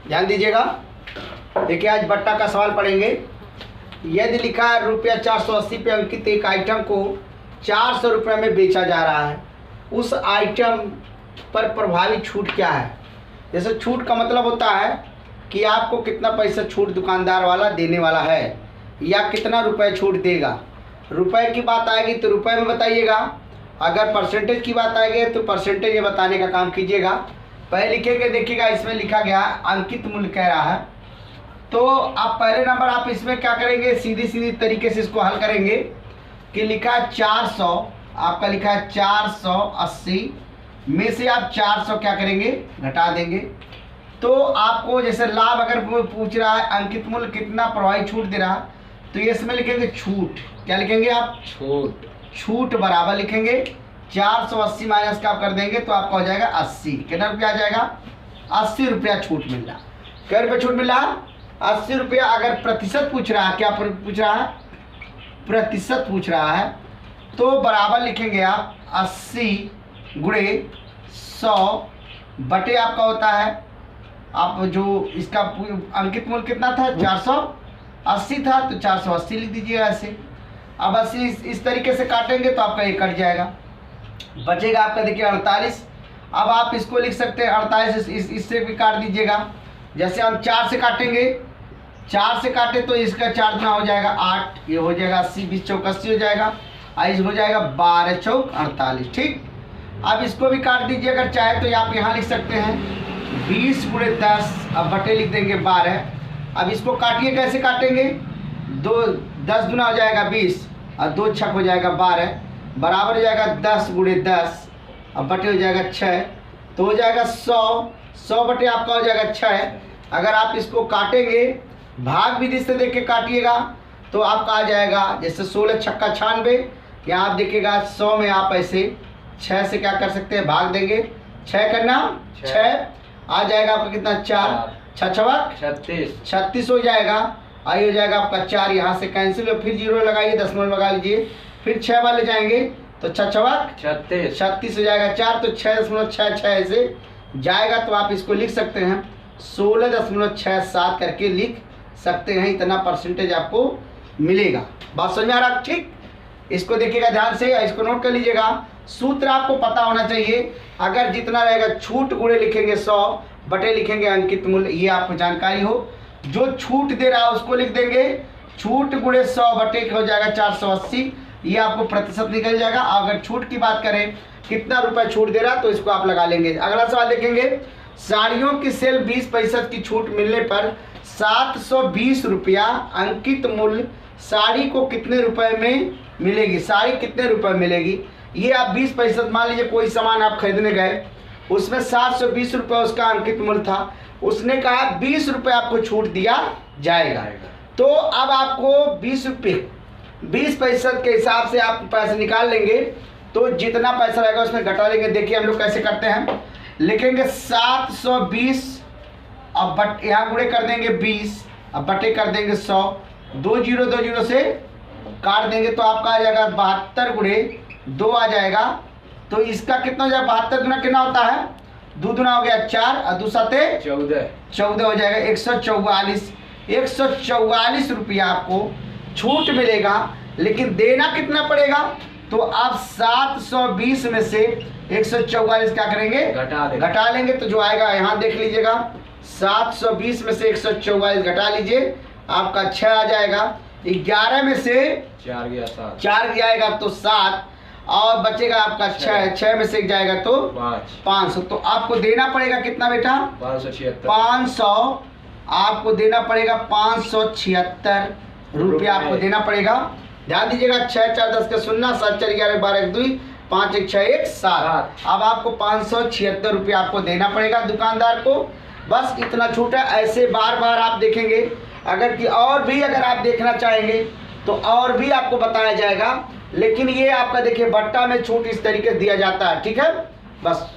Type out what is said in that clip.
ध्यान दीजिएगा। देखिए आज बट्टा का सवाल पढ़ेंगे। यदि लिखा है रुपया 480 पे अंकित एक आइटम को 400 रुपये में बेचा जा रहा है, उस आइटम पर प्रभावी छूट क्या है। जैसे छूट का मतलब होता है कि आपको कितना पैसा छूट दुकानदार वाला देने वाला है या कितना रुपए छूट देगा। रुपए की बात आएगी तो रुपए में बताइएगा, अगर परसेंटेज की बात आएगी तो परसेंटेज में बताने का काम कीजिएगा। पहले लिखेंगे, देखिएगा इसमें लिखा गया अंकित मूल्य कह रहा है, तो आप पहले नंबर आप इसमें क्या करेंगे, सीधी सीधी तरीके से इसको हल करेंगे कि लिखा है 400, आपका लिखा है 480 में से आप 400 क्या करेंगे, घटा देंगे। तो आपको जैसे लाभ अगर पूछ रहा है अंकित मूल्य कितना प्रभावी छूट दे रहा है, तो ये इसमें लिखेंगे छूट। क्या लिखेंगे आप, छूट बराबर लिखेंगे 480 माइनस का आप कर देंगे तो आपका हो जाएगा 80। कितना रुपया आ जाएगा, 80 रुपया छूट मिल रहा। क्या रुपया छूट मिल रहा, 80 रुपया। अगर प्रतिशत पूछ रहा है, क्या पूछ रहा है, प्रतिशत पूछ रहा है, तो बराबर लिखेंगे आप 80 गुणे 100 बटे आपका होता है, आप जो इसका अंकित मूल्य कितना था 480 था, तो 480 लिख दीजिएगा ऐसे। अब 80 इस तरीके से काटेंगे तो आपका ये कट जाएगा, बचेगा आपका देखिए 48। अब आप इसको लिख सकते हैं 48 इससे भी काट दीजिएगा। जैसे हम 4 से काटेंगे, 4 से काटे तो इसका 4 गुना हो जाएगा 8, ये हो जाएगा 80, 20 चौक 80 हो जाएगा, इस हो जाएगा 12 चौक 48। ठीक, अब इसको भी काट दीजिए अगर चाहे तो आप यहाँ लिख सकते हैं 20 गुणे 10, अब बटे लिख देंगे 12। अब इसको काटिए, कैसे काटेंगे, 10 गुना हो जाएगा 20 और 2 छक हो जाएगा 12, बराबर हो जाएगा 10 गुणे 10, अब बटे हो जाएगा 6, तो हो जाएगा 100 बटे आपका हो जाएगा 6। अगर आप इसको काटेंगे भाग विधि से देख के काटिएगा तो आपका आ जाएगा जैसे 16 छक्का 96, यहाँ आप देखिएगा 100 में आप ऐसे 6 से क्या कर सकते हैं, भाग देंगे, 6 करना 6 आ जाएगा आपका कितना 4 छक 36 हो जाएगा। आई हो जाएगा आपका 4, यहाँ से कैंसिल, फिर 0 लगाइए, दशमलव लगा लीजिए, फिर 6 वाले जाएंगे तो 6 36 हो जाएगा 4, तो 6.66 ऐसे जाएगा। तो आप इसको लिख सकते हैं 16.67 करके लिख सकते हैं, इतना परसेंटेज आपको मिलेगा। बात समझ में आ रहा, ठीक। इसको देखिएगा ध्यान से, इसको नोट कर लीजिएगा। सूत्र आपको पता होना चाहिए, अगर जितना रहेगा छूट गुणे लिखेंगे 100 बटे लिखेंगे अंकित मूल्य, ये आपको जानकारी हो। जो छूट दे रहा है उसको लिख देंगे छूट गुणे 100 बटे हो जाएगा 480, ये आपको प्रतिशत निकल जाएगा। अगर छूट की बात करें कितना रुपए छूट दे रहा है तो इसको आप लगा लेंगे। अगला सवाल देखेंगे, साड़ियों की सेल 20% की छूट मिलने पर 720 रुपया अंकित मूल्य साड़ी को कितने रुपए में मिलेगी, साड़ी कितने रुपए मिलेगी। ये आप 20% मान लीजिए कोई सामान आप खरीदने गए, उसमें 720 रुपये उसका अंकित मूल्य था, उसने कहा 20 रुपये आपको छूट दिया जाएगा। तो अब आपको 20 रुपये 20% के हिसाब से आप पैसे निकाल लेंगे, तो जितना पैसा रहेगा उसमें घटा लेंगे। देखिए हम लोग कैसे करते हैं, लिखेंगे 720, अब बट यहाँ गुणे कर देंगे 20, अब बटे कर देंगे 100, 2 0 से काट देंगे तो आपका आ जाएगा 72 गुणे 2 आ जाएगा। तो इसका कितना हो जाएगा, 72 गुना कितना होता है, 2 दुना हो गया 4 और 2 सते 14 हो जाएगा 144 रुपया आपको छूट मिलेगा। लेकिन देना कितना पड़ेगा, तो आप 720 में से 144 क्या करेंगे, घटा लेंगे। तो जो आएगा यहाँ देख लीजिएगा, 720 में से 144 घटा लीजिए, आपका 6 आ जाएगा। 11 में से 4 जाएगा तो 7 और बचेगा आपका 6 में से जाएगा तो 500। तो आपको देना पड़ेगा कितना बेटा, 500 आपको देना पड़ेगा 576 रुपया आपको देना पड़ेगा। ध्यान दीजिएगा 6 4 10 का 0, 7 4 11 12 1 2 5 1 6 1 7। अब आपको 576 रुपया आपको देना पड़ेगा दुकानदार को। बस इतना छूट है। ऐसे बार बार आप देखेंगे, अगर कि और भी अगर आप देखना चाहेंगे तो और भी आपको बताया जाएगा, लेकिन ये आपका देखिए बट्टा में छूट इस तरीके से दिया जाता है। ठीक है, बस।